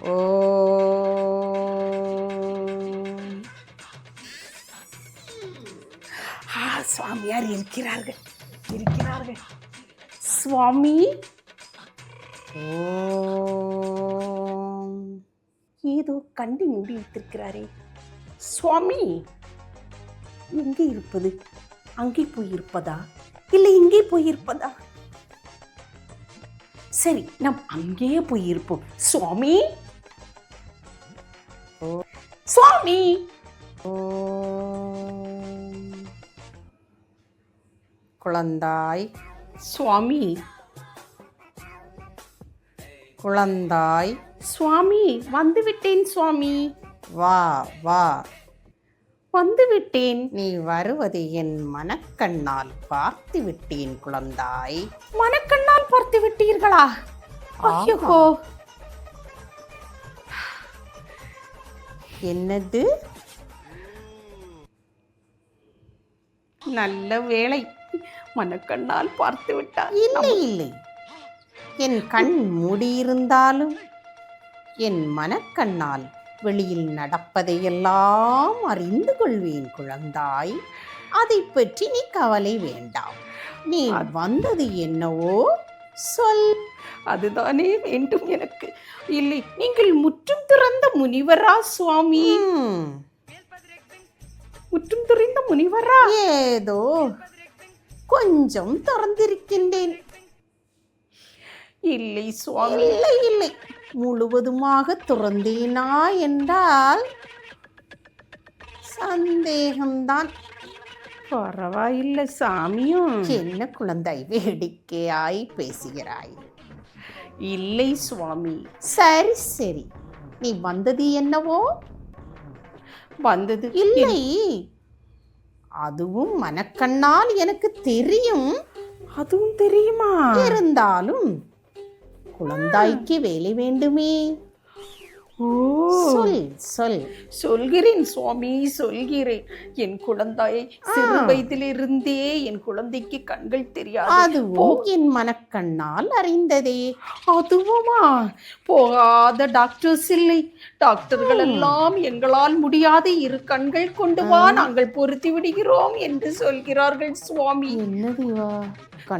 ஓம். சுவாமியார் இருக்கிறார்கள் இருக்கிறார்கள். சுவாமி. ஓம். ஏதோ கண்டி மூடி வைத்திருக்கிறாரே சுவாமி. எங்கே இருப்பது? அங்கே போயிருப்பதா இல்லை இங்கே போயிருப்பதா? சரி, நாம் அங்கேயே போயிருப்போம். சுவாமி சுவாமி. குழந்தாய். சுவாமி. குழந்தாய். சுவாமி, வந்துவிட்டேன் சுவாமி. வா வா. வந்துவிட்டேன். நீ வருவதை என் மனக்கண்ணால் பார்த்து விட்டேன் குழந்தாய். மனக்கண்ணால் பார்த்து விட்டீர்களா? ஐயோ, என்னது? நல்ல வேளை, மனக்கண்ணால் பார்த்து விட்டார். இல்லை இல்லை, என் கண் மூடியிருந்தாலும் என் மனக்கண்ணால் வெளியில் நடப்பதையெல்லாம் அறிந்து கொள்வேன் குழந்தாய். அதை பற்றி நீ கவலை வேண்டாம். நீ வந்தது என்னவோ சொல். அதுதானே வேண்டும் எனக்கு. இல்லை, நீங்கள் முற்றும் துறந்த முனிவரா சுவாமி? முற்றும் துறந்த முனிவரா? ஏதோ கொஞ்சம் திறந்திருக்கின்றேன். இல்லை சுவாமி, இல்லை இல்லை, முழுவதுமாக துறந்தேனா என்றால் சந்தேகம்தான். பரவாயில்லை சாமியும். என்ன குழந்தாய், வேடிக்கையாய் பேசுகிறாய்? இல்லை சுவாமி. சரி சரி, நீ வந்தது என்னவோ? வந்தது இல்லை, அதுவும் மனக்கண்ணால் எனக்கு தெரியும். அதுவும் தெரியுமா? இருந்தாலும் குழந்தாய்க்கு வேலை வேண்டுமே. சொல் சொல். சொல்கிறேன் சுவாமி, சொல்கிறேன். என் குழந்தாயை சிறு வயதிலிருந்தே என் குழந்தைக்கு கண்கள் தெரியாது. அதுவும் என் மனக்கண்ணால் அறிந்ததே. அதுவுமா? போகாத டாக்டர்ஸ் இல்லை. டாக்டர்கள் எல்லாம் எங்களால் முடியாது, இரு கண்கள் கொண்டு வா, நாங்கள் பொருத்தி விடுகிறோம் என்று சொல்கிறார்கள் சுவாமி. என்னதுவா?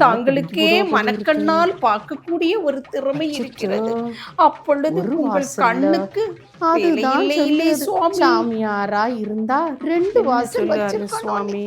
தாங்களுக்கே மனக்கண்ணால் பார்க்கக்கூடிய ஒரு திறமை இருக்கிறது. அப்பொழுது உங்கள் கண்ணுக்கு இல்லை சுவாமி. சாமியாரா இருந்தா 2 வாசல் வச்சிருக்காங்க சுவாமி.